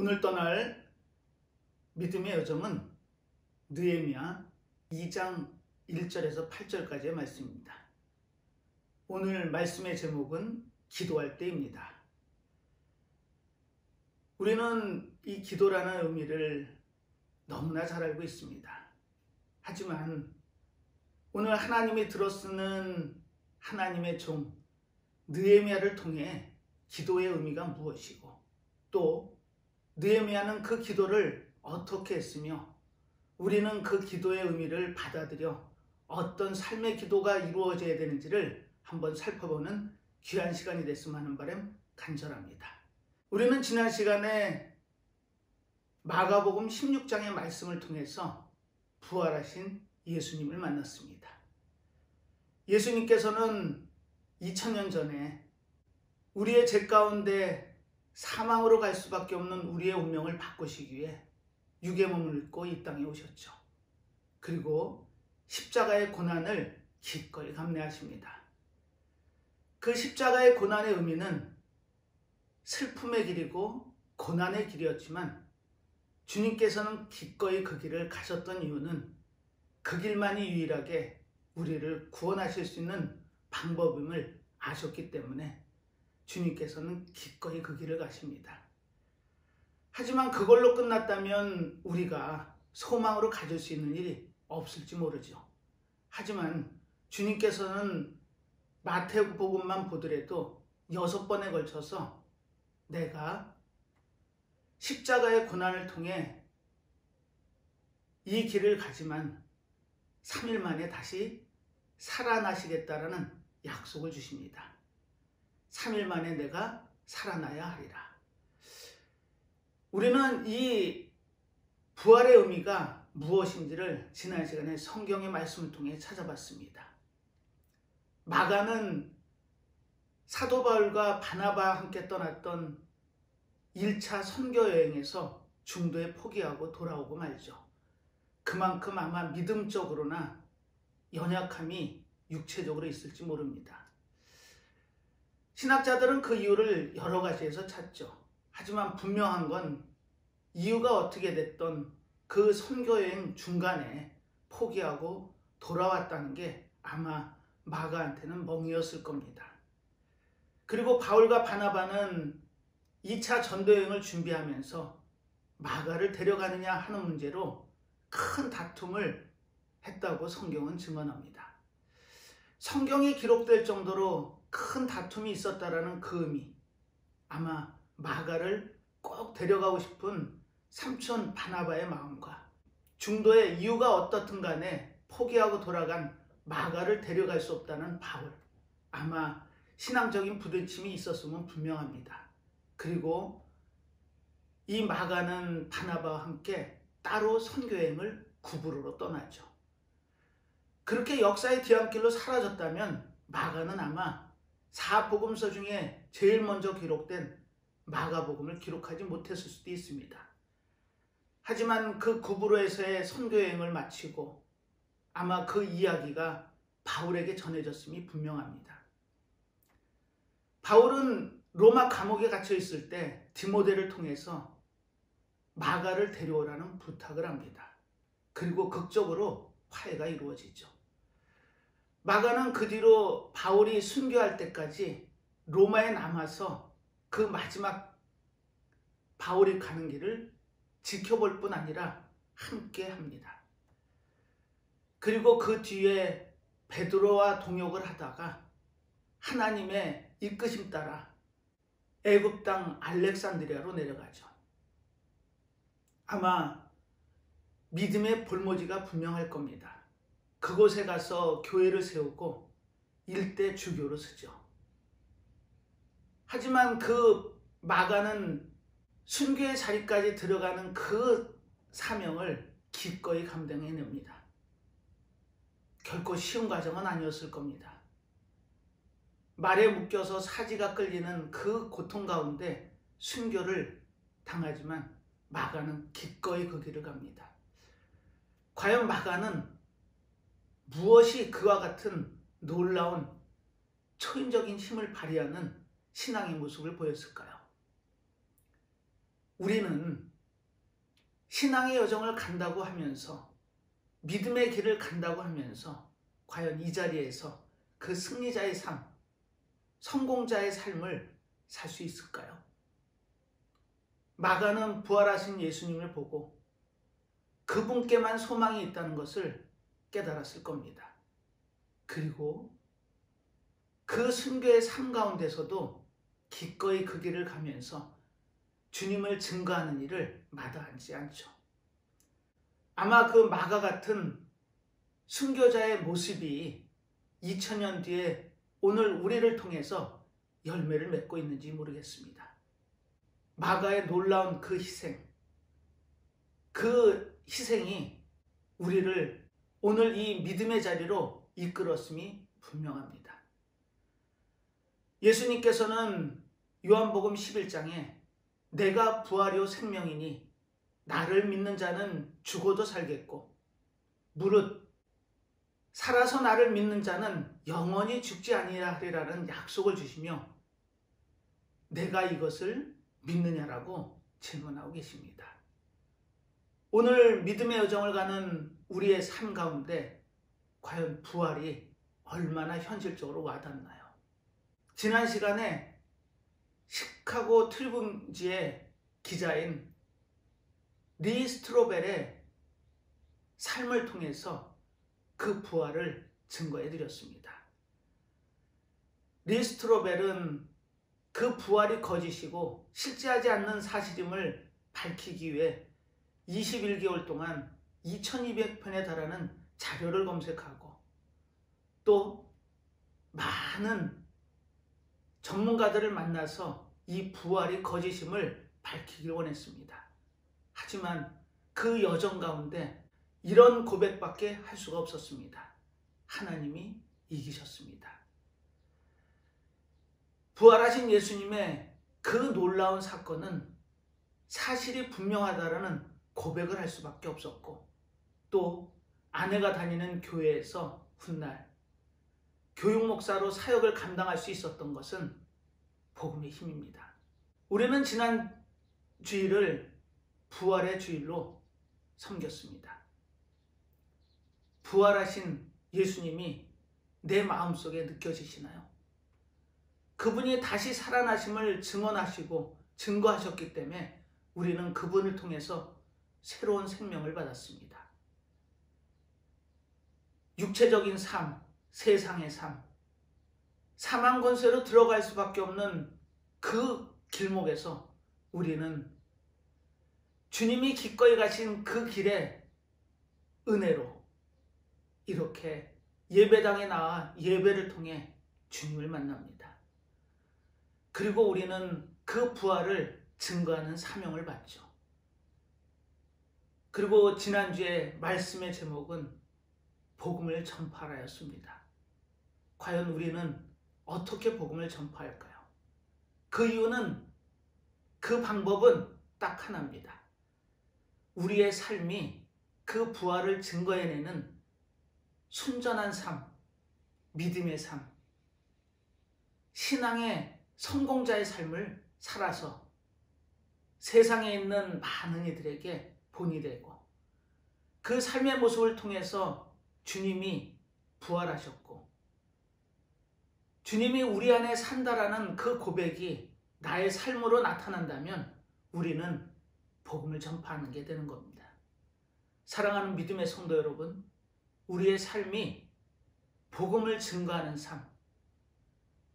오늘 떠날 믿음의 여정은 느헤미야 2장 1절에서 8절까지의 말씀입니다. 오늘 말씀의 제목은 기도할 때입니다. 우리는 이 기도라는 의미를 너무나 잘 알고 있습니다. 하지만 오늘 하나님이 들어쓰는 하나님의 종 느헤미야를 통해 기도의 의미가 무엇이고 또 느헤미야는 그 기도를 어떻게 했으며 우리는 그 기도의 의미를 받아들여 어떤 삶의 기도가 이루어져야 되는지를 한번 살펴보는 귀한 시간이 됐으면 하는 바람 간절합니다. 우리는 지난 시간에 마가복음 16장의 말씀을 통해서 부활하신 예수님을 만났습니다. 예수님께서는 2000년 전에 우리의 죄 가운데 사망으로 갈 수밖에 없는 우리의 운명을 바꾸시기 위해 육의 몸을 입고 이 땅에 오셨죠. 그리고 십자가의 고난을 기꺼이 감내하십니다. 그 십자가의 고난의 의미는 슬픔의 길이고 고난의 길이었지만 주님께서는 기꺼이 그 길을 가셨던 이유는 그 길만이 유일하게 우리를 구원하실 수 있는 방법임을 아셨기 때문에 주님께서는 기꺼이 그 길을 가십니다. 하지만 그걸로 끝났다면 우리가 소망으로 가질 수 있는 일이 없을지 모르죠. 하지만 주님께서는 마태복음만 보더라도 6번에 걸쳐서 내가 십자가의 고난을 통해 이 길을 가지만 3일 만에 다시 살아나시겠다라는 약속을 주십니다. 3일 만에 내가 살아나야 하리라. 우리는 이 부활의 의미가 무엇인지를 지난 시간에 성경의 말씀을 통해 찾아봤습니다. 마가는 사도 바울과 바나바와 함께 떠났던 1차 선교 여행에서 중도에 포기하고 돌아오고 말죠. 그만큼 아마 믿음적으로나 연약함이 육체적으로 있을지 모릅니다. 신학자들은 그 이유를 여러 가지에서 찾죠. 하지만 분명한 건 이유가 어떻게 됐던 그 선교여행 중간에 포기하고 돌아왔다는 게 아마 마가한테는 멍이었을 겁니다. 그리고 바울과 바나바는 2차 전도여행을 준비하면서 마가를 데려가느냐 하는 문제로 큰 다툼을 했다고 성경은 증언합니다. 성경이 기록될 정도로 큰 다툼이 있었다라는 그 의미, 아마 마가를 꼭 데려가고 싶은 삼촌 바나바의 마음과 중도의 이유가 어떻든 간에 포기하고 돌아간 마가를 데려갈 수 없다는 바울, 아마 신앙적인 부딪힘이 있었으면 분명합니다. 그리고 이 마가는 바나바와 함께 따로 선교여행을 구부로로 떠났죠. 그렇게 역사의 뒤안길로 사라졌다면 마가는 아마 4복음서 중에 제일 먼저 기록된 마가복음을 기록하지 못했을 수도 있습니다. 하지만 그 구브로에서의 선교여행을 마치고 아마 그 이야기가 바울에게 전해졌음이 분명합니다. 바울은 로마 감옥에 갇혀 있을 때 디모데를 통해서 마가를 데려오라는 부탁을 합니다. 그리고 극적으로 화해가 이루어지죠. 마가는 그 뒤로 바울이 순교할 때까지 로마에 남아서 그 마지막 바울이 가는 길을 지켜볼 뿐 아니라 함께 합니다. 그리고 그 뒤에 베드로와 동역을 하다가 하나님의 이끄심 따라 애굽 땅 알렉산드리아로 내려가죠. 아마 믿음의 볼모지가 분명할 겁니다. 그곳에 가서 교회를 세우고 일대 주교로 서죠. 하지만 그 마가는 순교의 자리까지 들어가는 그 사명을 기꺼이 감당해냅니다. 결코 쉬운 과정은 아니었을 겁니다. 말에 묶여서 사지가 끌리는 그 고통 가운데 순교를 당하지만 마가는 기꺼이 그 길을 갑니다. 과연 마가는 무엇이 그와 같은 놀라운 초인적인 힘을 발휘하는 신앙의 모습을 보였을까요? 우리는 신앙의 여정을 간다고 하면서, 믿음의 길을 간다고 하면서 과연 이 자리에서 그 승리자의 삶, 성공자의 삶을 살 수 있을까요? 마가는 부활하신 예수님을 보고 그분께만 소망이 있다는 것을 깨달았을 겁니다. 그리고 그 순교의 삶 가운데서도 기꺼이 그 길을 가면서 주님을 증거하는 일을 마다하지 않죠. 아마 그 마가 같은 순교자의 모습이 2000년 뒤에 오늘 우리를 통해서 열매를 맺고 있는지 모르겠습니다. 마가의 놀라운 그 희생이 우리를 오늘 이 믿음의 자리로 이끌었음이 분명합니다. 예수님께서는 요한복음 11장에 내가 부활이요 생명이니 나를 믿는 자는 죽어도 살겠고 무릇 살아서 나를 믿는 자는 영원히 죽지 아니하리라는 약속을 주시며 내가 이것을 믿느냐라고 질문하고 계십니다. 오늘 믿음의 여정을 가는 우리의 삶 가운데 과연 부활이 얼마나 현실적으로 와닿나요? 지난 시간에 시카고 트리뷴지의 기자인 리 스트로벨의 삶을 통해서 그 부활을 증거해 드렸습니다. 리 스트로벨은 그 부활이 거짓이고 실제하지 않는 사실임을 밝히기 위해 21개월 동안 2200편에 달하는 자료를 검색하고 또 많은 전문가들을 만나서 이 부활이 거짓임을 밝히길 원했습니다. 하지만 그 여정 가운데 이런 고백밖에 할 수가 없었습니다. 하나님이 이기셨습니다. 부활하신 예수님의 그 놀라운 사건은 사실이 분명하다라는 고백을 할 수밖에 없었고 또 아내가 다니는 교회에서 훗날 교육 목사로 사역을 감당할 수 있었던 것은 복음의 힘입니다. 우리는 지난 주일을 부활의 주일로 섬겼습니다. 부활하신 예수님이 내 마음속에 느껴지시나요? 그분이 다시 살아나심을 증언하시고 증거하셨기 때문에 우리는 그분을 통해서 새로운 생명을 받았습니다. 육체적인 삶, 세상의 삶, 사망 권세로 들어갈 수밖에 없는 그 길목에서 우리는 주님이 기꺼이 가신 그 길에 은혜로 이렇게 예배당에 나와 예배를 통해 주님을 만납니다. 그리고 우리는 그 부활을 증거하는 사명을 받죠. 그리고 지난주에 말씀의 제목은 복음을 전파하였습니다. 과연 우리는 어떻게 복음을 전파할까요? 그 이유는, 그 방법은 딱 하나입니다. 우리의 삶이 그 부활을 증거해내는 순전한 삶, 믿음의 삶, 신앙의 성공자의 삶을 살아서 세상에 있는 많은 이들에게 본이 되고 그 삶의 모습을 통해서 주님이 부활하셨고 주님이 우리 안에 산다라는 그 고백이 나의 삶으로 나타난다면 우리는 복음을 전파하는 게 되는 겁니다. 사랑하는 믿음의 성도 여러분, 우리의 삶이 복음을 증거하는 삶,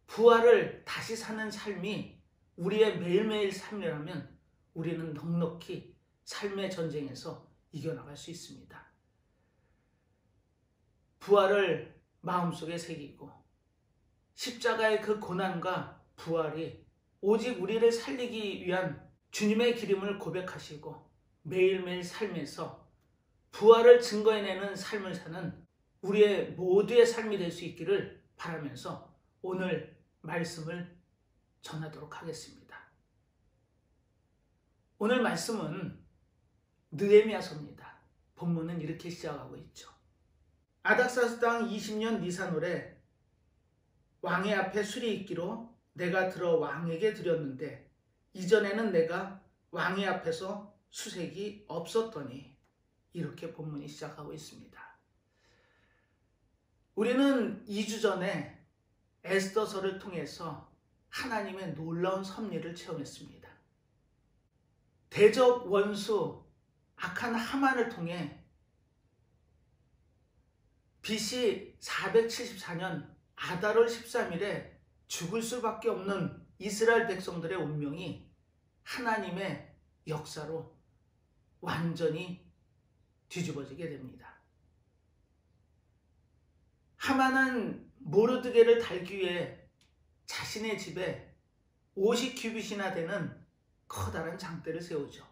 부활을 다시 사는 삶이 우리의 매일매일 삶이라면 우리는 넉넉히 삶의 전쟁에서 이겨나갈 수 있습니다. 부활을 마음속에 새기고 십자가의 그 고난과 부활이 오직 우리를 살리기 위한 주님의 기름을 고백하시고 매일매일 삶에서 부활을 증거해내는 삶을 사는 우리의 모두의 삶이 될 수 있기를 바라면서 오늘 말씀을 전하도록 하겠습니다. 오늘 말씀은 느헤미야서입니다. 본문은 이렇게 시작하고 있죠. 아닥사스 땅 20년 니산월에 왕의 앞에 술이 있기로 내가 들어 왕에게 드렸는데 이전에는 내가 왕의 앞에서 수색이 없었더니 이렇게 본문이 시작하고 있습니다. 우리는 2주 전에 에스더서를 통해서 하나님의 놀라운 섭리를 체험했습니다. 대적 원수 악한 하만을 통해 BC 474년 아달월 13일에 죽을 수밖에 없는 이스라엘 백성들의 운명이 하나님의 역사로 완전히 뒤집어지게 됩니다. 하만은 모르드게를 달기 위해 자신의 집에 50규빗이나 되는 커다란 장대를 세우죠.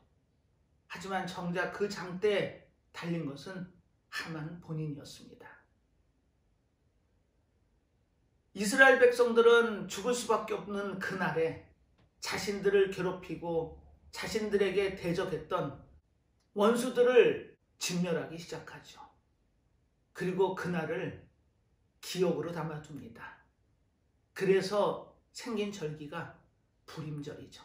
하지만 정작 그 장대에 달린 것은 하만 본인이었습니다. 이스라엘 백성들은 죽을 수밖에 없는 그날에 자신들을 괴롭히고 자신들에게 대적했던 원수들을 진멸하기 시작하죠. 그리고 그날을 기억으로 담아둡니다. 그래서 생긴 절기가 불임절이죠.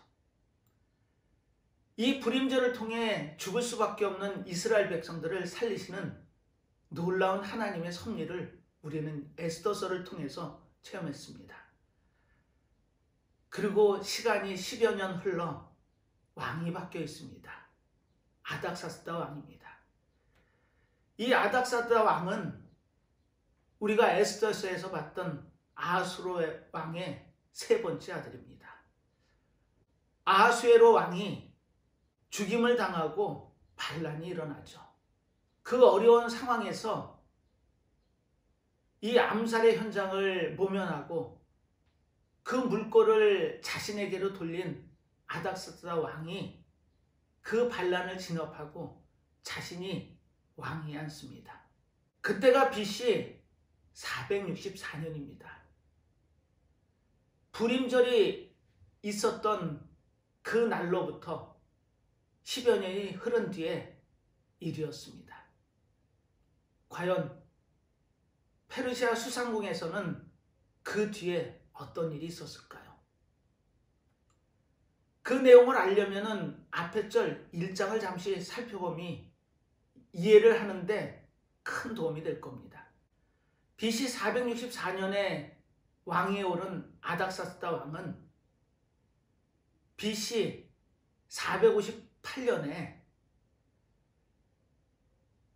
이 불임절을 통해 죽을 수밖에 없는 이스라엘 백성들을 살리시는 놀라운 하나님의 섭리를 우리는 에스더서를 통해서 체험했습니다. 그리고 시간이 10여 년 흘러 왕이 바뀌어 있습니다. 아닥사스다 왕입니다. 이 아닥사스다 왕은 우리가 에스더서에서 봤던 아하수에로 왕의 세 번째 아들입니다. 아하수에로 왕이 죽임을 당하고 반란이 일어나죠. 그 어려운 상황에서 이 암살의 현장을 모면하고 그 물꼬를 자신에게로 돌린 아닥사스다 왕이 그 반란을 진압하고 자신이 왕위에 앉습니다. 그때가 BC 464년입니다. 불임절이 있었던 그 날로부터 10여 년이 흐른 뒤에 일이었습니다. 과연 페르시아 수상궁에서는 그 뒤에 어떤 일이 있었을까요? 그 내용을 알려면 앞에 절 1장을 잠시 살펴보니 이해를 하는데 큰 도움이 될 겁니다. BC 464년에 왕위에 오른 아닥사스다 왕은 BC 458년에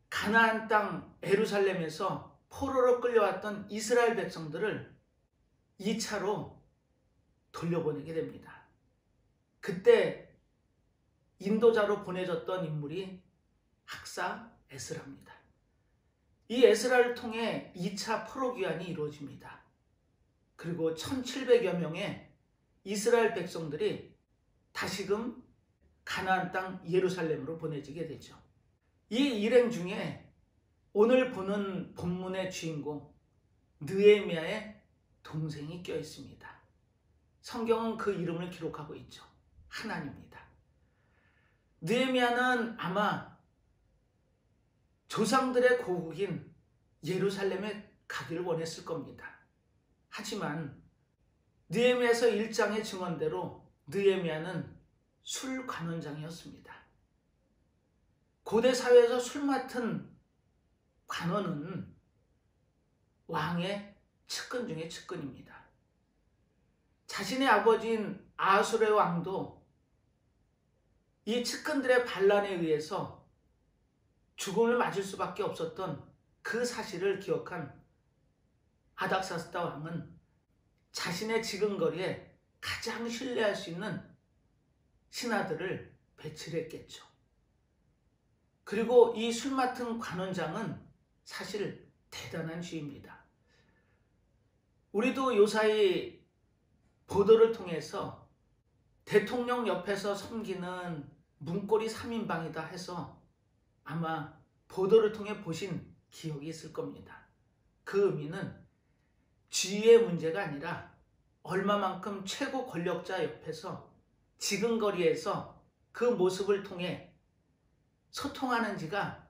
가나안 땅 예루살렘에서 포로로 끌려왔던 이스라엘 백성들을 2차로 돌려보내게 됩니다. 그때 인도자로 보내졌던 인물이 학사 에스라입니다. 이 에스라를 통해 2차 포로 귀환이 이루어집니다. 그리고 1700여 명의 이스라엘 백성들이 다시금 가나안 땅 예루살렘으로 보내지게 되죠. 이 일행 중에 오늘 보는 본문의 주인공 느헤미야의 동생이 껴 있습니다. 성경은 그 이름을 기록하고 있죠. 하나입니다. 느헤미야는 아마 조상들의 고국인 예루살렘에 가기를 원했을 겁니다. 하지만 느헤미야서 1장의 증언대로 느헤미야는 술 관원장이었습니다. 고대 사회에서 술 맡은 관원은 왕의 측근 중에 측근입니다. 자신의 아버지인 아하수에로 왕도 이 측근들의 반란에 의해서 죽음을 맞을 수밖에 없었던 그 사실을 기억한 아닥사스다 왕은 자신의 지근거리에 가장 신뢰할 수 있는 신하들을 배치를 했겠죠. 그리고 이 술 맡은 관원장은 사실 대단한 쥐입니다. 우리도 요사이 보도를 통해서 대통령 옆에서 섬기는 문고리 3인방이다 해서 아마 보도를 통해 보신 기억이 있을 겁니다. 그 의미는 지위의 문제가 아니라 얼마만큼 최고 권력자 옆에서 지근거리에서 그 모습을 통해 소통하는지가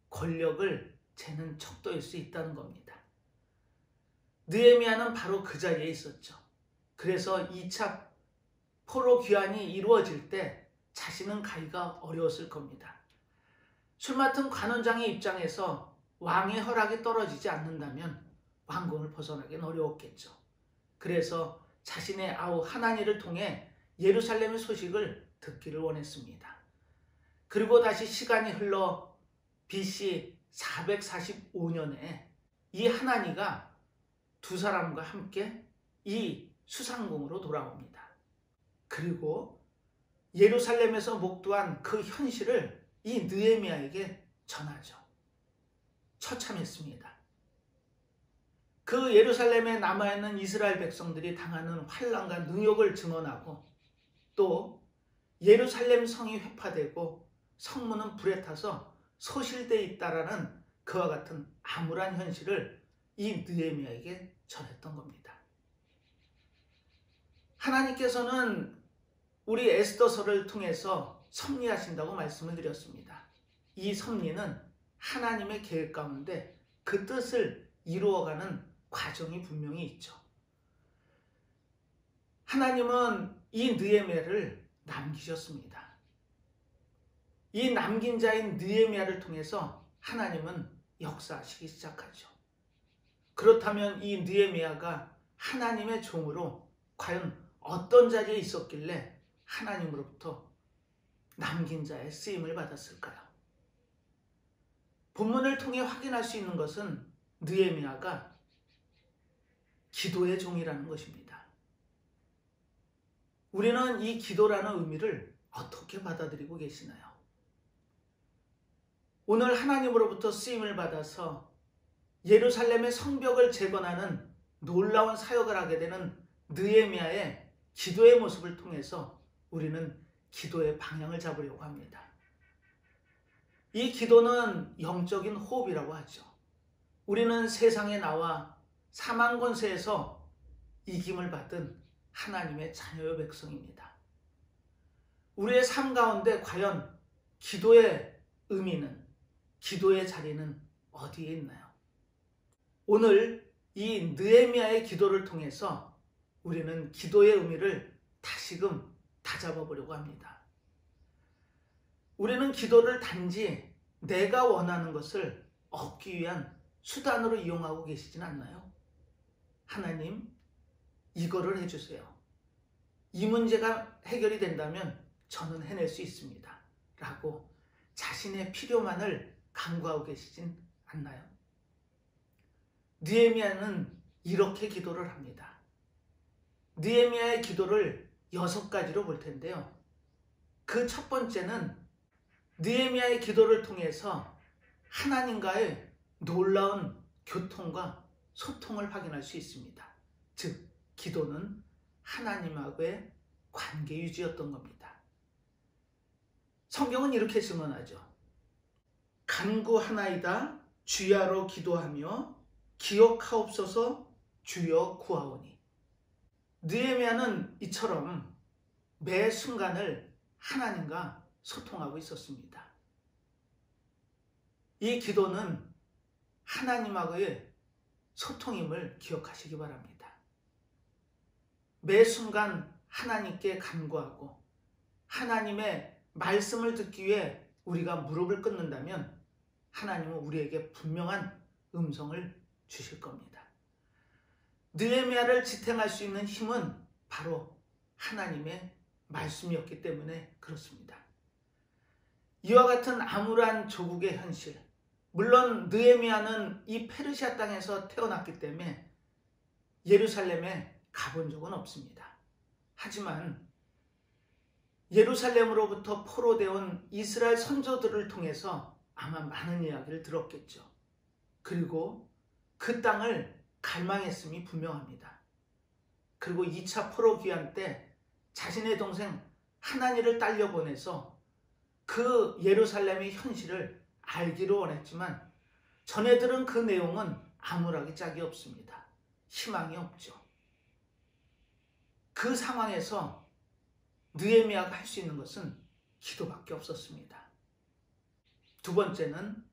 권력을 재는 척도일 수 있다는 겁니다. 느헤미야는 바로 그 자리에 있었죠. 그래서 2차 포로 귀환이 이루어질 때 자신은 가기가 어려웠을 겁니다. 술 맡은 관원장의 입장에서 왕의 허락이 떨어지지 않는다면 왕궁을 벗어나기는 어려웠겠죠. 그래서 자신의 아우 하나니를 통해 예루살렘의 소식을 듣기를 원했습니다. 그리고 다시 시간이 흘러 BC 445년에 이 하나니가 두 사람과 함께 이 수상궁으로 돌아옵니다. 그리고 예루살렘에서 목도한 그 현실을 이 느헤미야에게 전하죠. 처참했습니다. 그 예루살렘에 남아있는 이스라엘 백성들이 당하는 환난과 능욕을 증언하고 또 예루살렘 성이 회파되고 성문은 불에 타서 소실되어 있다라는 그와 같은 암울한 현실을 이 느헤미야에게 전했던 겁니다. 하나님께서는 우리 에스더서를 통해서 섭리하신다고 말씀을 드렸습니다. 이 섭리는 하나님의 계획 가운데 그 뜻을 이루어가는 과정이 분명히 있죠. 하나님은 이 느헤미야를 남기셨습니다. 이 남긴 자인 느헤미야를 통해서 하나님은 역사하시기 시작하죠. 그렇다면 이 느헤미야가 하나님의 종으로 과연 어떤 자리에 있었길래 하나님으로부터 남긴 자의 쓰임을 받았을까요? 본문을 통해 확인할 수 있는 것은 느헤미야가 기도의 종이라는 것입니다. 우리는 이 기도라는 의미를 어떻게 받아들이고 계시나요? 오늘 하나님으로부터 쓰임을 받아서 예루살렘의 성벽을 재건하는 놀라운 사역을 하게 되는 느헤미야의 기도의 모습을 통해서 우리는 기도의 방향을 잡으려고 합니다. 이 기도는 영적인 호흡이라고 하죠. 우리는 세상에 나와 사망 권세에서 이김을 받은 하나님의 자녀의 백성입니다. 우리의 삶 가운데 과연 기도의 의미는, 기도의 자리는 어디에 있나요? 오늘 이 느헤미야의 기도를 통해서 우리는 기도의 의미를 다시금 다잡아 보려고 합니다. 우리는 기도를 단지 내가 원하는 것을 얻기 위한 수단으로 이용하고 계시진 않나요? 하나님, 이거를 해주세요. 이 문제가 해결이 된다면 저는 해낼 수 있습니다. 라고 자신의 필요만을 간구하고 계시진 않나요? 느헤미야는 이렇게 기도를 합니다. 느헤미야의 기도를 6가지로 볼 텐데요. 그 첫 번째는 느헤미야의 기도를 통해서 하나님과의 놀라운 교통과 소통을 확인할 수 있습니다. 즉, 기도는 하나님하고의 관계 유지였던 겁니다. 성경은 이렇게 증언하죠. 간구하나이다 주야로 기도하며 기억하옵소서 주여 구하오니. 느헤미야는 이처럼 매 순간을 하나님과 소통하고 있었습니다. 이 기도는 하나님하고의 소통임을 기억하시기 바랍니다. 매 순간 하나님께 간구하고 하나님의 말씀을 듣기 위해 우리가 무릎을 꿇는다면 하나님은 우리에게 분명한 음성을 주실 겁니다. 느헤미야를 지탱할 수 있는 힘은 바로 하나님의 말씀이었기 때문에 그렇습니다. 이와 같은 암울한 조국의 현실, 물론 느헤미야는 이 페르시아 땅에서 태어났기 때문에 예루살렘에 가본 적은 없습니다. 하지만 예루살렘으로부터 포로되어 온 이스라엘 선조들을 통해서 아마 많은 이야기를 들었겠죠. 그리고 그 땅을 갈망했음이 분명합니다. 그리고 2차 포로 귀환 때 자신의 동생 하나니를 딸려 보내서 그 예루살렘의 현실을 알기로 원했지만 전해들은 그 내용은 암울하기 짝이 없습니다. 희망이 없죠. 그 상황에서 느헤미야가 할 수 있는 것은 기도밖에 없었습니다. 두 번째는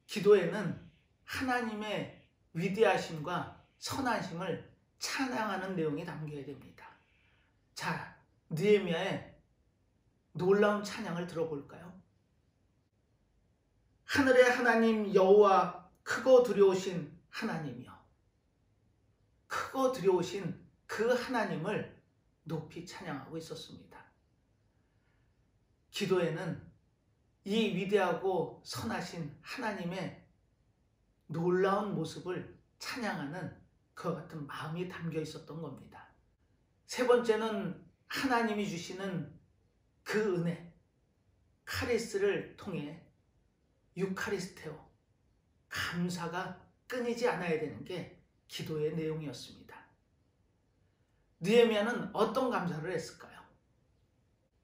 기도에는 하나님의 위대하심과 선하심을 찬양하는 내용이 담겨야 됩니다. 자, 느헤미야의 놀라운 찬양을 들어볼까요? 하늘의 하나님 여호와 크고 두려우신 하나님이여, 크고 두려우신 그 하나님을 높이 찬양하고 있었습니다. 기도에는 이 위대하고 선하신 하나님의 놀라운 모습을 찬양하는 그와 같은 마음이 담겨 있었던 겁니다. 세 번째는 하나님이 주시는 그 은혜, 카리스를 통해 유카리스테오, 감사가 끊이지 않아야 되는 게 기도의 내용이었습니다. 느헤미야는 어떤 감사를 했을까요?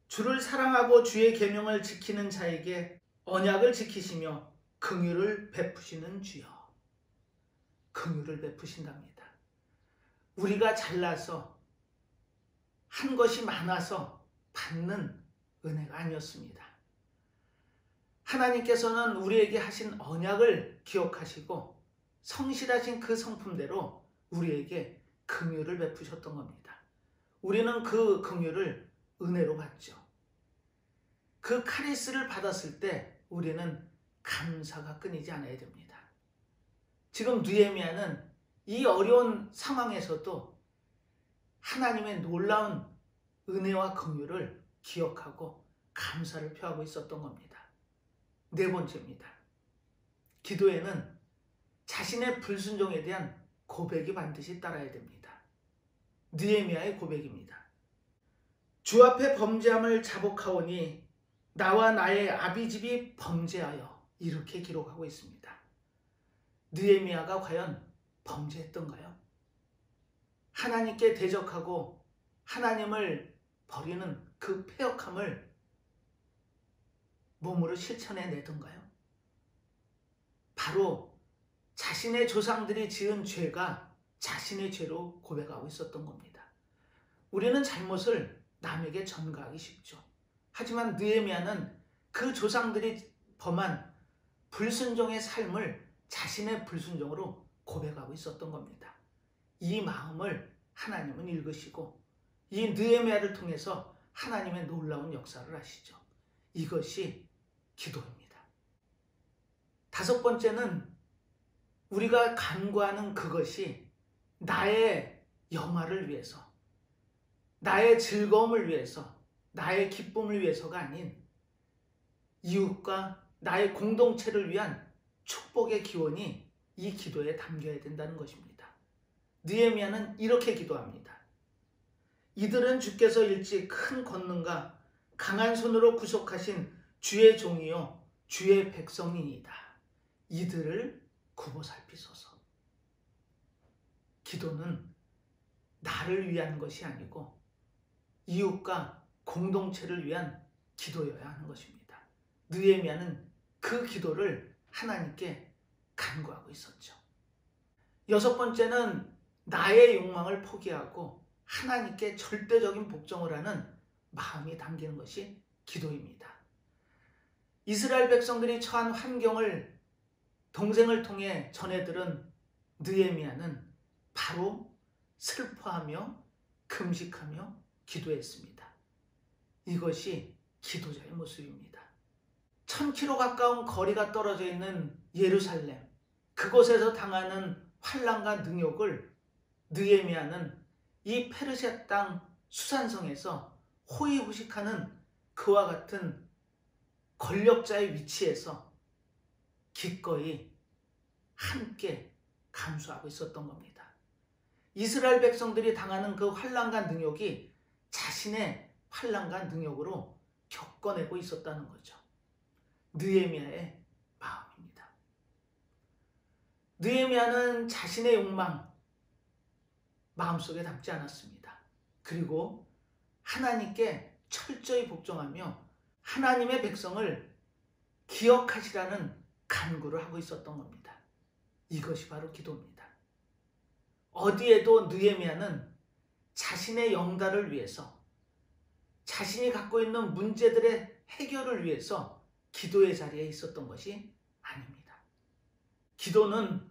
주를 사랑하고 주의 계명을 지키는 자에게 언약을 지키시며 긍휼을 베푸시는 주여. 긍휼을 베푸신답니다. 우리가 잘나서 한 것이 많아서 받는 은혜가 아니었습니다. 하나님께서는 우리에게 하신 언약을 기억하시고 성실하신 그 성품대로 우리에게 긍휼을 베푸셨던 겁니다. 우리는 그 긍휼을 은혜로 받죠. 그 카리스를 받았을 때 우리는 감사가 끊이지 않아야 됩니다. 지금 느헤미야는 이 어려운 상황에서도 하나님의 놀라운 은혜와 긍휼을 기억하고 감사를 표하고 있었던 겁니다. 네 번째입니다. 기도에는 자신의 불순종에 대한 고백이 반드시 따라야 됩니다. 느헤미야의 고백입니다. 주 앞에 범죄함을 자복하오니 나와 나의 아비집이 범죄하여, 이렇게 기록하고 있습니다. 느헤미야가 과연 범죄했던가요? 하나님께 대적하고 하나님을 버리는 그 패역함을 몸으로 실천해 내던가요? 바로 자신의 조상들이 지은 죄가 자신의 죄로 고백하고 있었던 겁니다. 우리는 잘못을 남에게 전가하기 쉽죠. 하지만 느헤미야는 그 조상들이 범한 불순종의 삶을 자신의 불순종으로 고백하고 있었던 겁니다. 이 마음을 하나님은 읽으시고 이 느헤미야를 통해서 하나님의 놀라운 역사를 하시죠. 이것이 기도입니다. 다섯 번째는 우리가 간구하는 그것이 나의 영화를 위해서, 나의 즐거움을 위해서, 나의 기쁨을 위해서가 아닌 이웃과 나의 공동체를 위한 축복의 기원이 이 기도에 담겨야 된다는 것입니다. 느헤미야는 이렇게 기도합니다. 이들은 주께서 일찍 큰 권능과 강한 손으로 구속하신 주의 종이요 주의 백성이니이다. 이들을 굽어 살피소서. 기도는 나를 위한 것이 아니고 이웃과 공동체를 위한 기도여야 하는 것입니다. 느헤미야는 그 기도를 하나님께 간구하고 있었죠. 여섯 번째는 나의 욕망을 포기하고 하나님께 절대적인 복종을 하는 마음이 담기는 것이 기도입니다. 이스라엘 백성들이 처한 환경을 동생을 통해 전해 들은 느헤미야는 바로 슬퍼하며 금식하며 기도했습니다. 이것이 기도자의 모습입니다. 1000km 가까운 거리가 떨어져 있는 예루살렘, 그곳에서 당하는 환난과 능욕을 느헤미야는 이 페르시아 땅 수산성에서 호의호식하는 그와 같은 권력자의 위치에서 기꺼이 함께 감수하고 있었던 겁니다. 이스라엘 백성들이 당하는 그 환난과 능욕이 자신의 환난과 능욕으로 겪어내고 있었다는 거죠. 느헤미야의 마음입니다. 느헤미야는 자신의 욕망 마음속에 담지 않았습니다. 그리고 하나님께 철저히 복종하며 하나님의 백성을 기억하시라는 간구를 하고 있었던 겁니다. 이것이 바로 기도입니다. 어디에도 느헤미야는 자신의 영달을 위해서, 자신이 갖고 있는 문제들의 해결을 위해서 기도의 자리에 있었던 것이 아닙니다. 기도는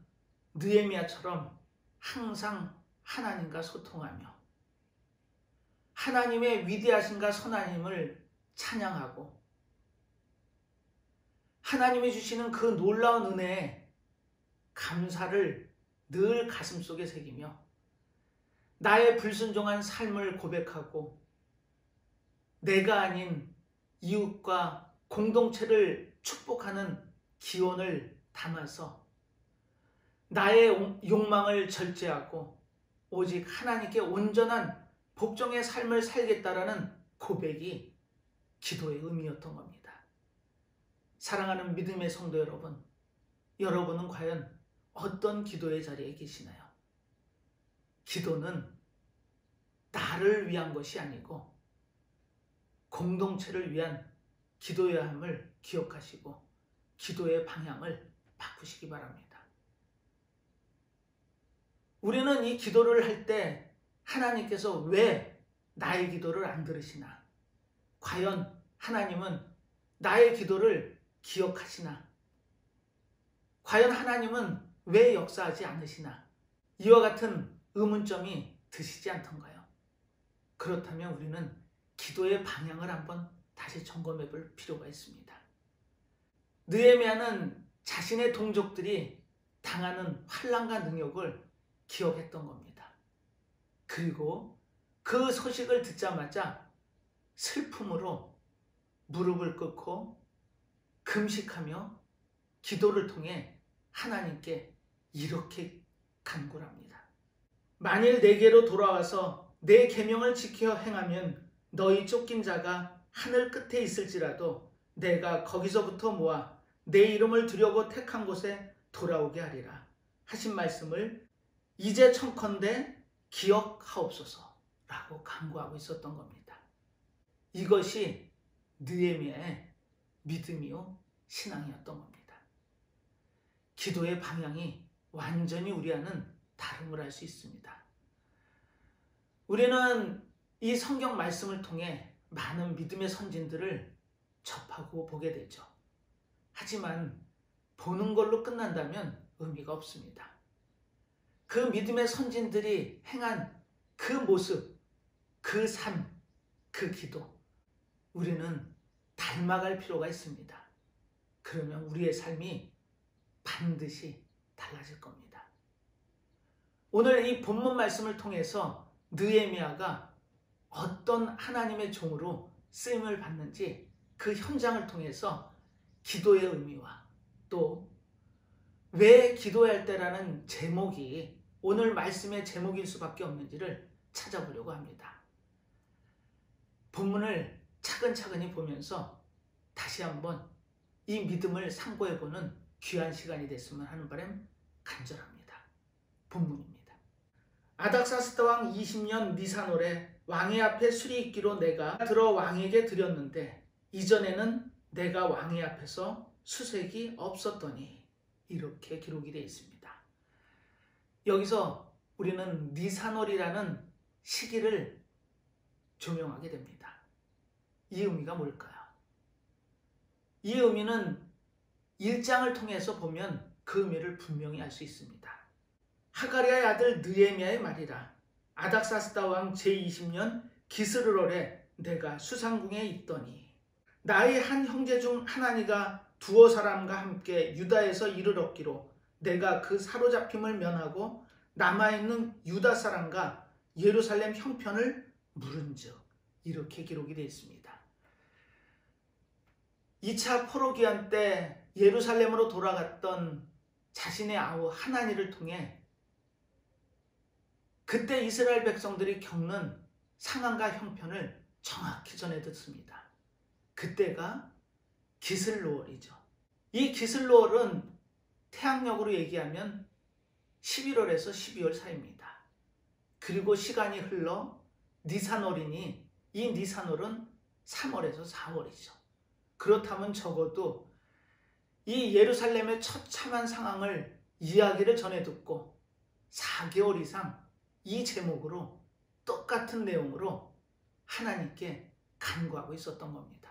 느헤미야처럼 항상 하나님과 소통하며 하나님의 위대하심과 선하심을 찬양하고 하나님이 주시는 그 놀라운 은혜에 감사를 늘 가슴속에 새기며 나의 불순종한 삶을 고백하고 내가 아닌 이웃과 공동체를 축복하는 기원을 담아서 나의 욕망을 절제하고 오직 하나님께 온전한 복종의 삶을 살겠다라는 고백이 기도의 의미였던 겁니다. 사랑하는 믿음의 성도 여러분, 여러분은 과연 어떤 기도의 자리에 계시나요? 기도는 나를 위한 것이 아니고 공동체를 위한 기도여야 함을 기억하시고 기도의 방향을 바꾸시기 바랍니다. 우리는 이 기도를 할 때 하나님께서 왜 나의 기도를 안 들으시나? 과연 하나님은 나의 기도를 기억하시나? 과연 하나님은 왜 역사하지 않으시나? 이와 같은 의문점이 드시지 않던가요? 그렇다면 우리는 기도의 방향을 한번 다시 점검해 볼 필요가 있습니다. 느헤미야는 자신의 동족들이 당하는 환난과 능욕을 기억했던 겁니다. 그리고 그 소식을 듣자마자 슬픔으로 무릎을 꿇고 금식하며 기도를 통해 하나님께 이렇게 간구를 합니다. 만일 내게로 돌아와서 내 계명을 지켜 행하면 너희 쫓긴 자가 하늘 끝에 있을지라도 내가 거기서부터 모아 내 이름을 두려고 택한 곳에 돌아오게 하리라 하신 말씀을 이제 청컨대 기억하옵소서라고 간구하고 있었던 겁니다. 이것이 느헤미야의 믿음이요 신앙이었던 겁니다. 기도의 방향이 완전히 우리와는 다름을 알 수 있습니다. 우리는 이 성경 말씀을 통해 많은 믿음의 선진들을 접하고 보게 되죠. 하지만 보는 걸로 끝난다면 의미가 없습니다. 그 믿음의 선진들이 행한 그 모습, 그 삶, 그 기도, 우리는 닮아갈 필요가 있습니다. 그러면 우리의 삶이 반드시 달라질 겁니다. 오늘 이 본문 말씀을 통해서 느헤미야가 어떤 하나님의 종으로 쓰임을 받는지 그 현장을 통해서 기도의 의미와 또 왜 기도할 때라는 제목이 오늘 말씀의 제목일 수밖에 없는지를 찾아보려고 합니다. 본문을 차근차근히 보면서 다시 한번 이 믿음을 상고해보는 귀한 시간이 됐으면 하는 바람 간절합니다. 본문입니다. 아닥사스다 왕 20년 니산월에 왕의 앞에 술이 있기로 내가 들어 왕에게 드렸는데 이전에는 내가 왕의 앞에서 수색이 없었더니 이렇게 기록이 되어 있습니다. 여기서 우리는 니산월이라는 시기를 조명하게 됩니다. 이 의미가 뭘까요? 이 의미는 1장을 통해서 보면 그 의미를 분명히 알 수 있습니다. 하가리아의 아들 느헤미야의 말이라. 아닥사스다 왕 제20년 기스르월에 내가 수상궁에 있더니 나의 한 형제 중 하나니가 두어 사람과 함께 유다에서 이를 얻기로 내가 그 사로잡힘을 면하고 남아있는 유다 사람과 예루살렘 형편을 물은즉 이렇게 기록이 되어 있습니다. 2차 포로기한 때 예루살렘으로 돌아갔던 자신의 아우 하나니를 통해 그때 이스라엘 백성들이 겪는 상황과 형편을 정확히 전해 듣습니다. 그때가 기슬로월이죠. 이 기슬로월은 태양력으로 얘기하면 11월에서 12월 사이입니다. 그리고 시간이 흘러 니산월이니 이 니산월은 3월에서 4월이죠. 그렇다면 적어도 이 예루살렘의 처참한 상황을 이야기를 전해 듣고 4개월 이상 이 제목으로 똑같은 내용으로 하나님께 간구하고 있었던 겁니다.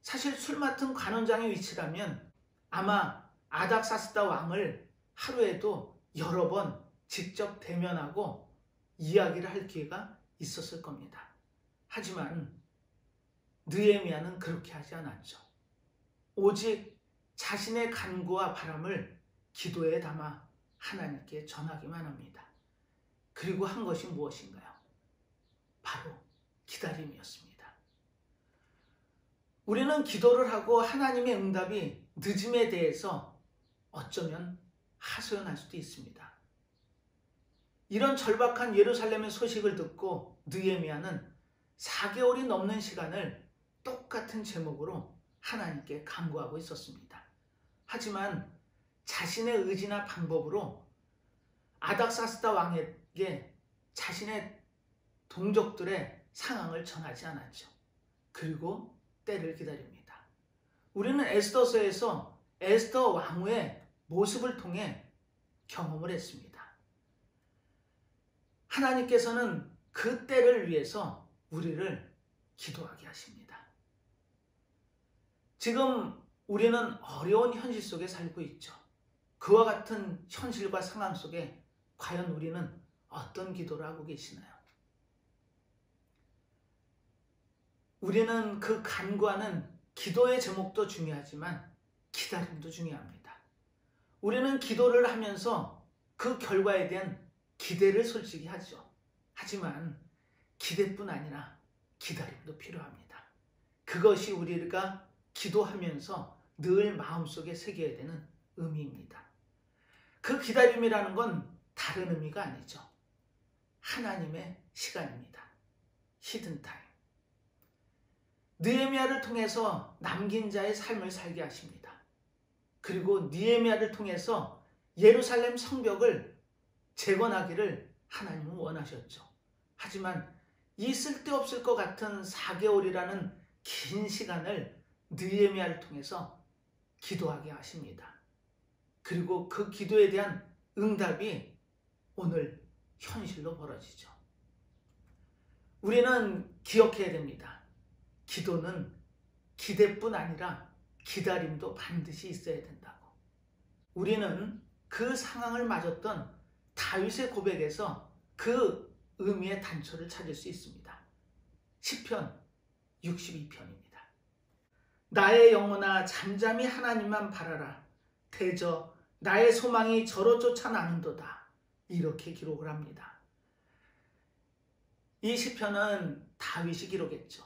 사실 술 맡은 관원장의 위치라면 아마 아닥사스다 왕을 하루에도 여러 번 직접 대면하고 이야기를 할 기회가 있었을 겁니다. 하지만 느헤미야는 그렇게 하지 않았죠. 오직 자신의 간구와 바람을 기도에 담아 하나님께 전하기만 합니다. 그리고 한 것이 무엇인가요? 바로 기다림이었습니다. 우리는 기도를 하고 하나님의 응답이 늦음에 대해서 어쩌면 하소연할 수도 있습니다. 이런 절박한 예루살렘의 소식을 듣고 느헤미야는 4개월이 넘는 시간을 똑같은 제목으로 하나님께 간구하고 있었습니다. 하지만 자신의 의지나 방법으로 아닥사스다 왕에게 자신의 동족들의 상황을 전하지 않았죠. 그리고 때를 기다립니다. 우리는 에스더서에서 에스더 왕후의 모습을 통해 경험을 했습니다. 하나님께서는 그 때를 위해서 우리를 기도하게 하십니다. 지금 우리는 어려운 현실 속에 살고 있죠. 그와 같은 현실과 상황 속에 과연 우리는 어떤 기도를 하고 계시나요? 우리는 그 간구하는 기도의 제목도 중요하지만 기다림도 중요합니다. 우리는 기도를 하면서 그 결과에 대한 기대를 솔직히 하죠. 하지만 기대뿐 아니라 기다림도 필요합니다. 그것이 우리가 기도하면서 늘 마음속에 새겨야 되는 의미입니다. 그 기다림이라는 건 다른 의미가 아니죠. 하나님의 시간입니다. 히든타임. 느헤미야를 통해서 남긴 자의 삶을 살게 하십니다. 그리고 느헤미야를 통해서 예루살렘 성벽을 재건하기를 하나님은 원하셨죠. 하지만 이 쓸데없을 것 같은 4개월이라는 긴 시간을 느헤미야를 통해서 기도하게 하십니다. 그리고 그 기도에 대한 응답이 오늘 현실로 벌어지죠. 우리는 기억해야 됩니다. 기도는 기대뿐 아니라 기다림도 반드시 있어야 된다고. 우리는 그 상황을 맞았던 다윗의 고백에서 그 의미의 단초를 찾을 수 있습니다. 시편 62편입니다. 나의 영혼아 잠잠히 하나님만 바라라. 대저 나의 소망이 저로 쫓아나는도다. 이렇게 기록을 합니다. 이 시편은 다윗이 기록했죠.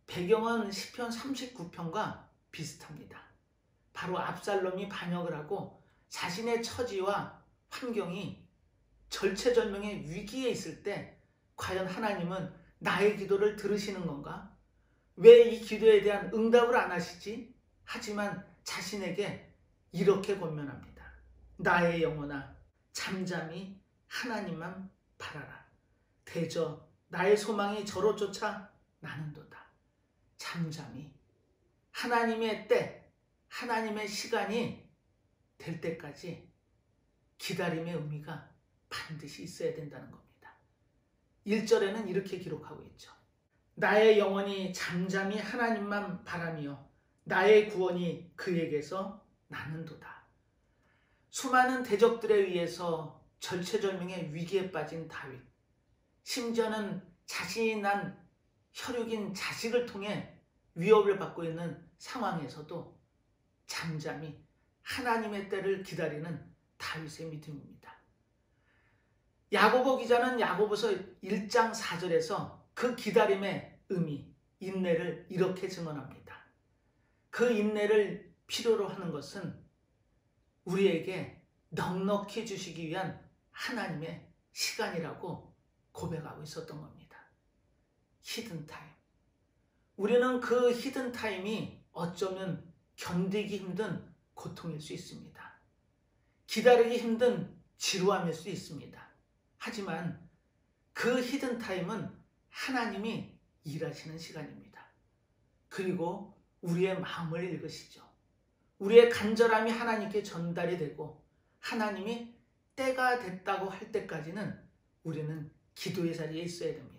배경은 시편 39편과 비슷합니다. 바로 압살롬이 반역을 하고 자신의 처지와 환경이 절체절명의 위기에 있을 때 과연 하나님은 나의 기도를 들으시는 건가? 왜 이 기도에 대한 응답을 안 하시지? 하지만 자신에게 이렇게 권면합니다. 나의 영혼아 잠잠히 하나님만 바라라. 대저 나의 소망이 저로 쫓아 나는도다. 잠잠히 하나님의 때, 하나님의 시간이 될 때까지 기다림의 의미가 반드시 있어야 된다는 겁니다. 1절에는 이렇게 기록하고 있죠. 나의 영혼이 잠잠히 하나님만 바라며 나의 구원이 그에게서 나는도다. 수많은 대적들에 의해서 절체절명의 위기에 빠진 다윗. 심지어는 자신이 난 혈육인 자식을 통해 위협을 받고 있는 상황에서도 잠잠히 하나님의 때를 기다리는 다윗의 믿음입니다. 야고보 기자는 야고보서 1장 4절에서 그 기다림의 의미, 인내를 이렇게 증언합니다. 그 인내를 필요로 하는 것은 우리에게 넉넉히 주시기 위한 하나님의 시간이라고 고백하고 있었던 겁니다. 히든타임. 우리는 그 히든타임이 어쩌면 견디기 힘든 고통일 수 있습니다. 기다리기 힘든 지루함일 수 있습니다. 하지만 그 히든타임은 하나님이 일하시는 시간입니다. 그리고 우리의 마음을 읽으시죠. 우리의 간절함이 하나님께 전달이 되고 하나님이 때가 됐다고 할 때까지는 우리는 기도의 자리에 있어야 됩니다.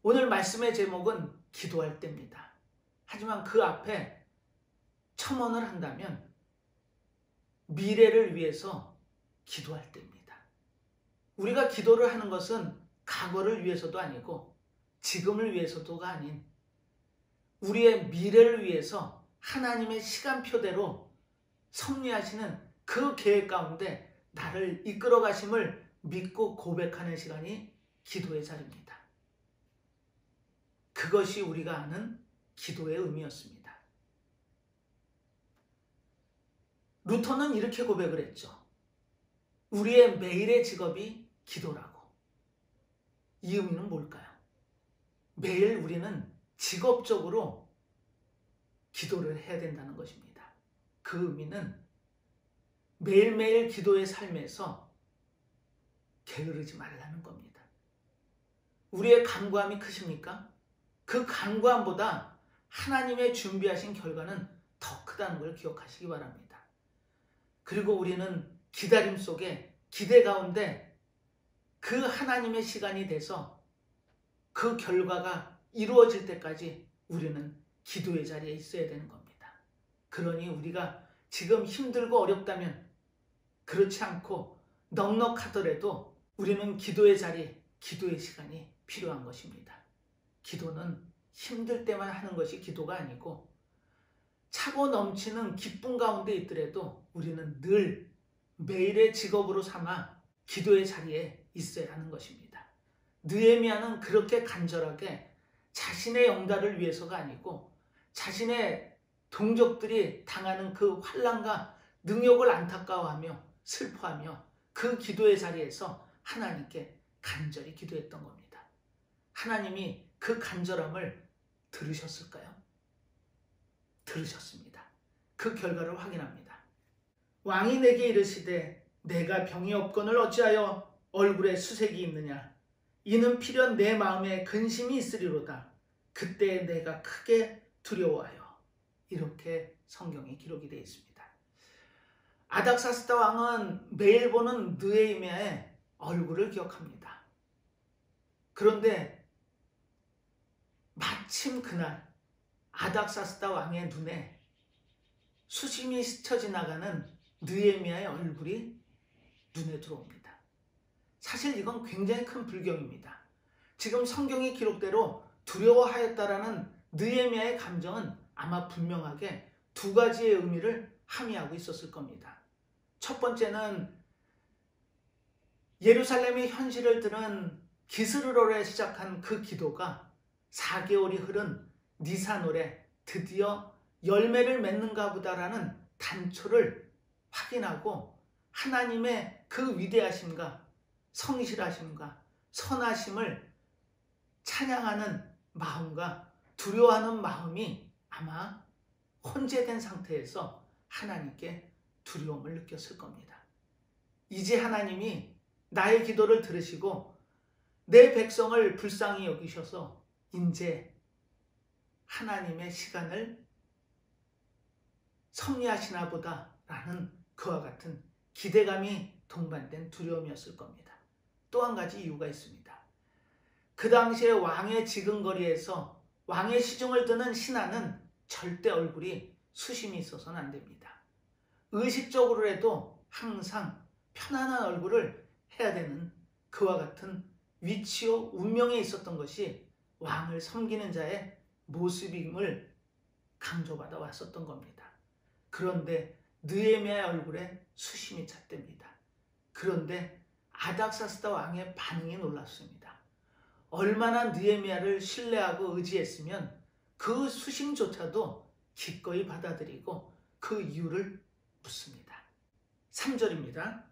오늘 말씀의 제목은 기도할 때입니다. 하지만 그 앞에 첨언을 한다면 미래를 위해서 기도할 때입니다. 우리가 기도를 하는 것은 과거를 위해서도 아니고 지금을 위해서도가 아닌 우리의 미래를 위해서 하나님의 시간표대로 섭리하시는 그 계획 가운데 나를 이끌어 가심을 믿고 고백하는 시간이 기도의 자리입니다. 그것이 우리가 아는 기도의 의미였습니다. 루터는 이렇게 고백을 했죠. 우리의 매일의 직업이 기도라고. 이 의미는 뭘까요? 매일 우리는 직업적으로 기도를 해야 된다는 것입니다. 그 의미는 매일매일 기도의 삶에서 게으르지 말라는 겁니다. 우리의 간구함이 크십니까? 그 간구함보다 하나님의 준비하신 결과는 더 크다는 걸 기억하시기 바랍니다. 그리고 우리는 기다림 속에 기대 가운데 그 하나님의 시간이 돼서 그 결과가 이루어질 때까지 우리는 기도의 자리에 있어야 되는 겁니다. 그러니 우리가 지금 힘들고 어렵다면, 그렇지 않고 넉넉하더라도 우리는 기도의 자리, 기도의 시간이 필요한 것입니다. 기도는 힘들 때만 하는 것이 기도가 아니고 차고 넘치는 기쁨 가운데 있더라도 우리는 늘 매일의 직업으로 삼아 기도의 자리에 있어야 하는 것입니다. 느헤미야는 그렇게 간절하게 자신의 영달을 위해서가 아니고 자신의 동족들이 당하는 그 환난과 능욕을 안타까워하며 슬퍼하며 그 기도의 자리에서 하나님께 간절히 기도했던 겁니다. 하나님이 그 간절함을 들으셨을까요? 들으셨습니다. 그 결과를 확인합니다. 왕이 내게 이르시되 내가 병이 없거늘 어찌하여 얼굴에 수색이 있느냐? 이는 필연 내 마음에 근심이 있으리로다. 그때 내가 크게 두려워하여. 이렇게 성경에 기록이 되어 있습니다. 아닥사스다 왕은 매일 보는 느헤미야의 얼굴을 기억합니다. 그런데 마침 그날 아닥사스다 왕의 눈에 수심이 스쳐 지나가는 느헤미야의 얼굴이 눈에 들어옵니다. 사실 이건 굉장히 큰 불경입니다. 지금 성경의 기록대로 두려워하였다라는 느헤미야의 감정은 아마 분명하게 두 가지의 의미를 함의하고 있었을 겁니다. 첫 번째는 예루살렘의 현실을 들은 기스르롤에 시작한 그 기도가 4개월이 흐른 니산월에 드디어 열매를 맺는가 보다라는 단초를 확인하고 하나님의 그 위대하심과 성실하심과 선하심을 찬양하는 마음과 두려워하는 마음이 아마 혼재된 상태에서 하나님께 두려움을 느꼈을 겁니다. 이제 하나님이 나의 기도를 들으시고 내 백성을 불쌍히 여기셔서 이제 하나님의 시간을 섭리하시나 보다라는 그와 같은 기대감이 동반된 두려움이었을 겁니다. 또 한 가지 이유가 있습니다. 그 당시에 왕의 지근거리에서 왕의 시중을 드는 신하는 절대 얼굴이 수심이 있어서는 안 됩니다. 의식적으로라도 항상 편안한 얼굴을 해야 되는 그와 같은 위치요 운명에 있었던 것이 왕을 섬기는 자의 모습임을 강조받아 왔었던 겁니다. 그런데 느헤미야의 얼굴에 수심이 찼답니다. 그런데 아닥사스다 왕의 반응이 놀랐습니다. 얼마나 느헤미야를 신뢰하고 의지했으면 그 수심조차도 기꺼이 받아들이고 그 이유를 묻습니다. 3절입니다.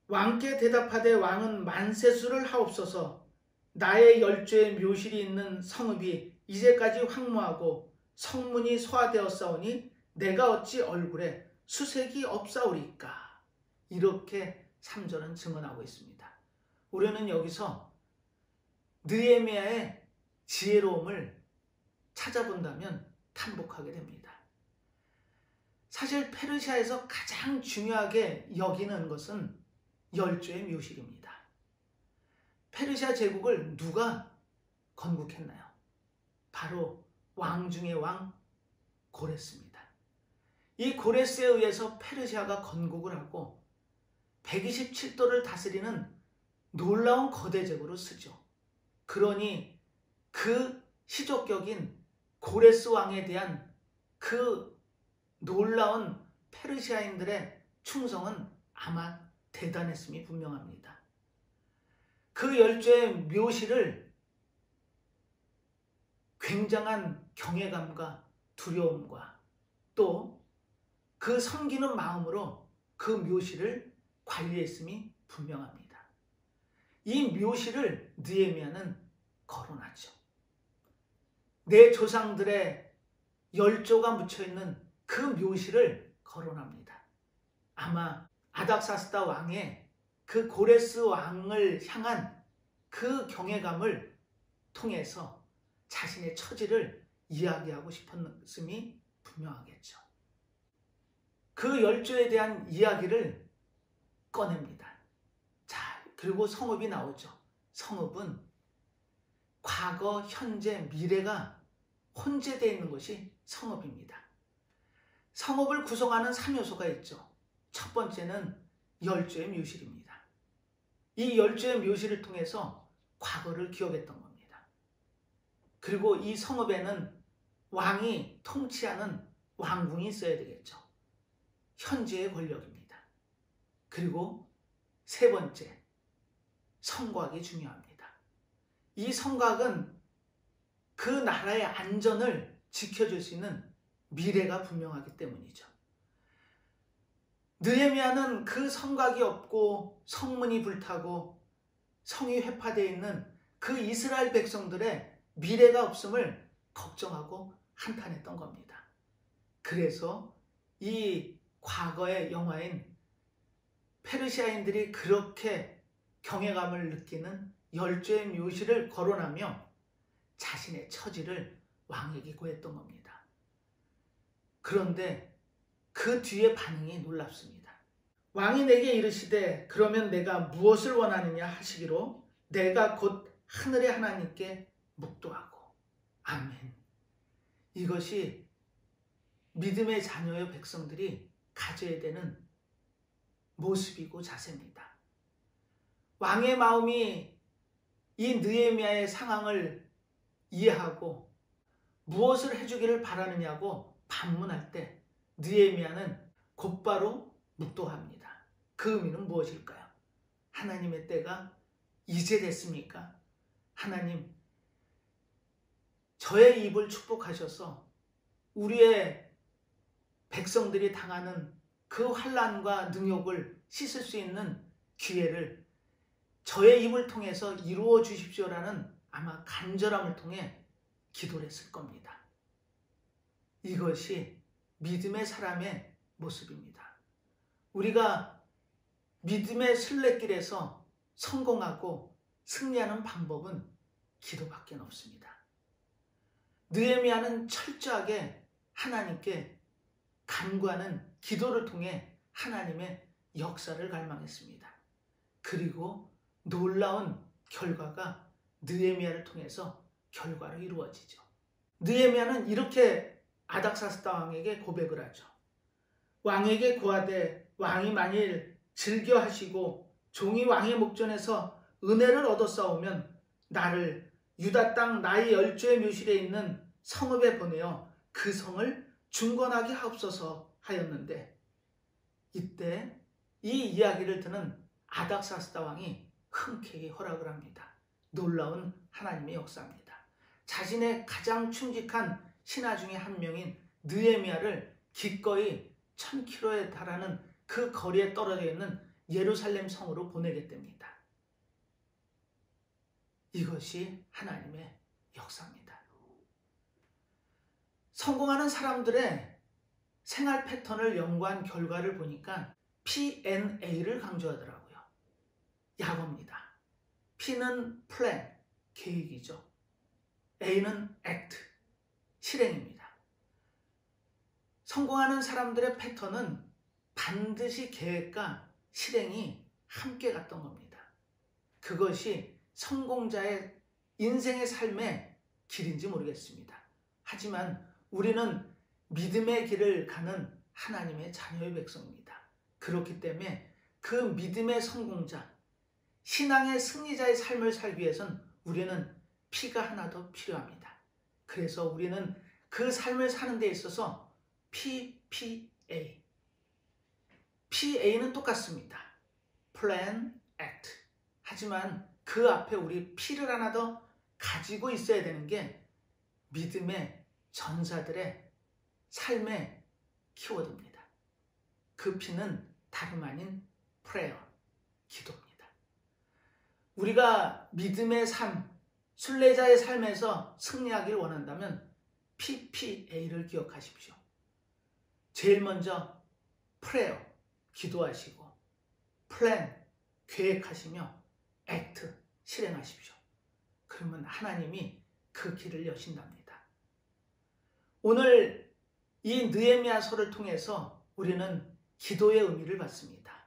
왕께 대답하되 왕은 만세수를 하옵소서. 나의 열조의 묘실이 있는 성읍이 이제까지 황무하고 성문이 소화되었사오니 내가 어찌 얼굴에 수색이 없사오리까. 이렇게 3절은 증언하고 있습니다. 우리는 여기서 느헤미야의 지혜로움을 찾아본다면 탐복하게 됩니다. 사실 페르시아에서 가장 중요하게 여기는 것은 열조의 묘실입니다. 페르시아 제국을 누가 건국했나요? 바로 왕 중의 왕 고레스입니다. 이 고레스에 의해서 페르시아가 건국을 하고 127도를 다스리는 놀라운 거대 제국으로 쓰죠. 그러니 그 시족격인 고레스 왕에 대한 그 놀라운 페르시아인들의 충성은 아마 대단했음이 분명합니다. 그 열조의 묘시를 굉장한 경외감과 두려움과 또 그 섬기는 마음으로 그 묘시를 관리했음이 분명합니다. 이 묘시를 느헤미야는 거론하죠. 내 조상들의 열조가 묻혀있는 그 묘시를 거론합니다. 아마 아닥사스다 왕의 그 고레스 왕을 향한 그 경외감을 통해서 자신의 처지를 이야기하고 싶었음이 분명하겠죠. 그 열조에 대한 이야기를 꺼냅니다. 자, 그리고 성읍이 나오죠. 성읍은 과거, 현재, 미래가 혼재되어 있는 것이 성읍입니다. 성읍을 구성하는 3요소가 있죠. 첫 번째는 열조의 묘실입니다. 이 열조의 묘실을 통해서 과거를 기억했던 겁니다. 그리고 이 성읍에는 왕이 통치하는 왕궁이 있어야 되겠죠. 현재의 권력입니다. 그리고 세 번째, 성곽이 중요합니다. 이 성곽은 그 나라의 안전을 지켜줄 수 있는 미래가 분명하기 때문이죠. 느헤미야는 그 성곽이 없고 성문이 불타고 성이 회파되어 있는 그 이스라엘 백성들의 미래가 없음을 걱정하고 한탄했던 겁니다. 그래서 이 과거의 영화인 페르시아인들이 그렇게 경외감을 느끼는 열조의 묘시를 거론하며 자신의 처지를 왕에게 고했던 겁니다. 그런데 그 뒤에 반응이 놀랍습니다. 왕이 내게 이르시되 그러면 내가 무엇을 원하느냐 하시기로 내가 곧 하늘의 하나님께 묵도하고. 아멘. 이것이 믿음의 자녀의 백성들이 가져야 되는 모습이고 자세입니다. 왕의 마음이 이 느헤미야의 상황을 이해하고 무엇을 해주기를 바라느냐고 반문할 때 느헤미야는 곧바로 묵도합니다. 그 의미는 무엇일까요? 하나님의 때가 이제 됐습니까? 하나님, 저의 입을 축복하셔서 우리의 백성들이 당하는 그 환난과 능욕을 씻을 수 있는 기회를 저의 입을 통해서 이루어 주십시오라는 아마 간절함을 통해 기도를 했을 겁니다. 이것이 믿음의 사람의 모습입니다. 우리가 믿음의 순례길에서 성공하고 승리하는 방법은 기도밖에 없습니다. 느헤미야는 철저하게 하나님께 간구하는 기도를 통해 하나님의 역사를 갈망했습니다. 그리고 놀라운 결과가 느헤미야를 통해서 결과로 이루어지죠. 느헤미야는 이렇게 아닥사스다 왕에게 고백을 하죠. 왕에게 고하되 왕이 만일 즐겨하시고 종이 왕의 목전에서 은혜를 얻어싸우면 나를 유다 땅 나의 열조의 묘실에 있는 성읍에 보내어 그 성을 중건하게 하옵소서 하였는데, 이때 이 이야기를 듣는 아닥사스다 왕이 흔쾌히 허락을 합니다. 놀라운 하나님의 역사입니다. 자신의 가장 충직한 신하 중에 한 명인 느헤미야를 기꺼이 1000km에 달하는 그 거리에 떨어져 있는 예루살렘 성으로 보내게 됩니다. 이것이 하나님의 역사입니다. 성공하는 사람들의 생활 패턴을 연구한 결과를 보니까 P&A를 강조하더라고요. 약어입니다. P는 plan, 계획이죠. A는 act, 실행입니다. 성공하는 사람들의 패턴은 반드시 계획과 실행이 함께 갔던 겁니다. 그것이 성공자의 인생의 삶의 길인지 모르겠습니다. 하지만 우리는 믿음의 길을 가는 하나님의 자녀의 백성입니다. 그렇기 때문에 그 믿음의 성공자, 신앙의 승리자의 삶을 살기 위해서는 우리는 P가 하나 더 필요합니다. 그래서 우리는 그 삶을 사는 데 있어서 PPA. PA는 똑같습니다. Plan, Act. 하지만 그 앞에 우리 P를 하나 더 가지고 있어야 되는 게 믿음의 전사들의 삶의 키워드입니다. 그 P는 다름 아닌 prayer, 기도입니다. 우리가 믿음의 삶, 순례자의 삶에서 승리하기를 원한다면 PPA를 기억하십시오. 제일 먼저 prayer, 기도하시고 plan, 계획하시며 act, 실행하십시오. 그러면 하나님이 그 길을 여신답니다. 오늘 이 느헤미야서를 통해서 우리는 기도의 의미를 받습니다.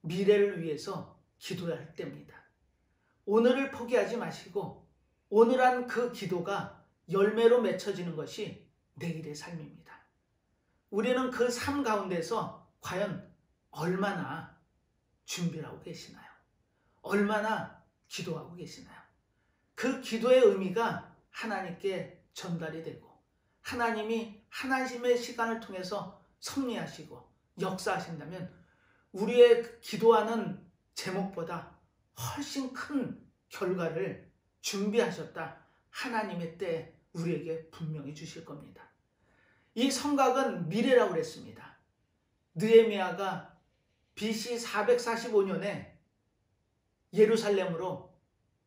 미래를 위해서 기도할 때입니다. 오늘을 포기하지 마시고 오늘한 그 기도가 열매로 맺혀지는 것이 내일의 삶입니다. 우리는 그 삶 가운데서 과연 얼마나 준비를 하고 계시나요? 얼마나 기도하고 계시나요? 그 기도의 의미가 하나님께 전달이 되고 하나님이 하나님의 시간을 통해서 섭리하시고 역사하신다면 우리의 기도하는 제목보다 훨씬 큰 결과를 준비하셨다. 하나님의 때에 우리에게 분명히 주실 겁니다. 이 성곽은 미래라고 그랬습니다. 느헤미야가 BC 445년에 예루살렘으로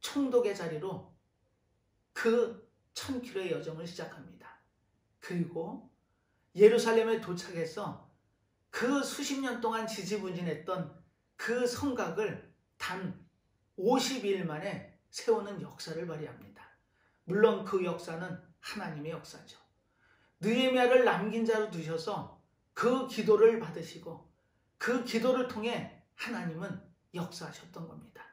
총독의 자리로 그 1000km의 여정을 시작합니다. 그리고 예루살렘에 도착해서 그 수십 년 동안 지지부진했던 그 성곽을 단 50일 만에 세우는 역사를 발휘합니다. 물론 그 역사는 하나님의 역사죠. 느헤미야를 남긴 자로 두셔서 그 기도를 받으시고 그 기도를 통해 하나님은 역사하셨던 겁니다.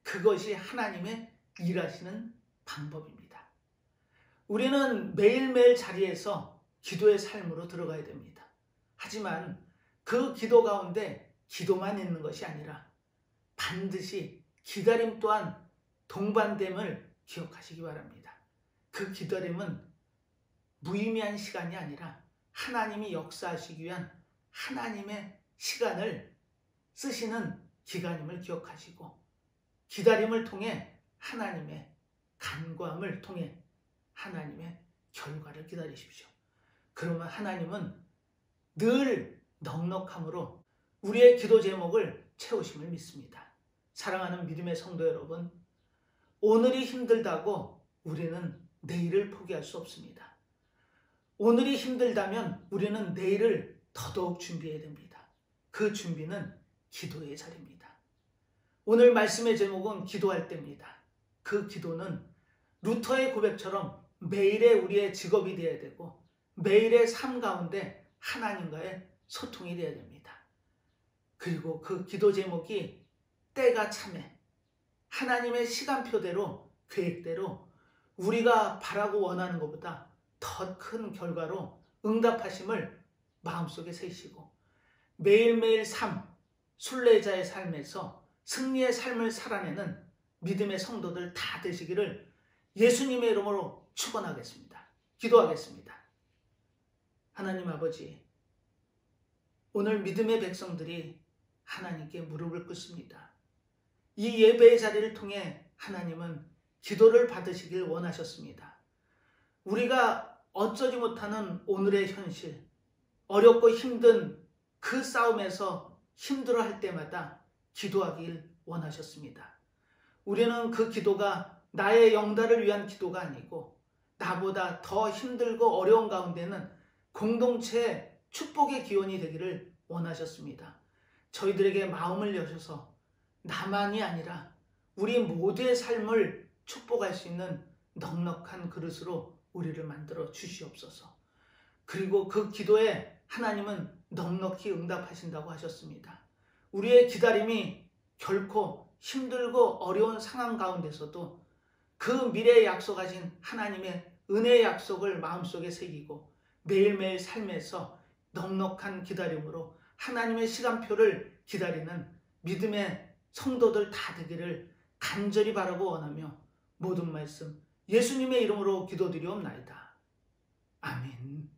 그것이 하나님의 일하시는 방법입니다. 우리는 매일매일 자리에서 기도의 삶으로 들어가야 됩니다. 하지만 그 기도 가운데 기도만 있는 것이 아니라 반드시 기다림 또한 동반됨을 기억하시기 바랍니다. 그 기다림은 무의미한 시간이 아니라 하나님이 역사하시기 위한 하나님의 시간을 쓰시는 기간임을 기억하시고 기다림을 통해 하나님의 간구함을 통해 하나님의 결과를 기다리십시오. 그러면 하나님은 늘 넉넉함으로 우리의 기도 제목을 채우심을 믿습니다. 사랑하는 믿음의 성도 여러분, 오늘이 힘들다고 우리는 내일을 포기할 수 없습니다. 오늘이 힘들다면 우리는 내일을 더더욱 준비해야 됩니다. 그 준비는 기도의 자리입니다. 오늘 말씀의 제목은 기도할 때입니다. 그 기도는 루터의 고백처럼 매일의 우리의 직업이 되어야 되고 매일의 삶 가운데 하나님과의 소통이 되어야 됩니다. 그리고 그 기도 제목이 때가 참에 하나님의 시간표대로 계획대로 우리가 바라고 원하는 것보다 더 큰 결과로 응답하심을 마음속에 새시고 매일매일 삶, 순례자의 삶에서 승리의 삶을 살아내는 믿음의 성도들 다 되시기를 예수님의 이름으로 축원하겠습니다. 기도하겠습니다. 하나님 아버지, 오늘 믿음의 백성들이 하나님께 무릎을 꿇습니다. 이 예배의 자리를 통해 하나님은 기도를 받으시길 원하셨습니다. 우리가 어쩌지 못하는 오늘의 현실, 어렵고 힘든 그 싸움에서 힘들어할 때마다 기도하길 원하셨습니다. 우리는 그 기도가 나의 영달을 위한 기도가 아니고 나보다 더 힘들고 어려운 가운데는 공동체의 축복의 기원이 되기를 원하셨습니다. 저희들에게 마음을 여셔서 나만이 아니라 우리 모두의 삶을 축복할 수 있는 넉넉한 그릇으로 우리를 만들어 주시옵소서. 그리고 그 기도에 하나님은 넉넉히 응답하신다고 하셨습니다. 우리의 기다림이 결코 힘들고 어려운 상황 가운데서도 그 미래에 약속하신 하나님의 은혜의 약속을 마음속에 새기고 매일매일 삶에서 넉넉한 기다림으로 하나님의 시간표를 기다리는 믿음의 성도들 다 되기를 간절히 바라고 원하며 모든 말씀 예수님의 이름으로 기도드리옵나이다. 아멘.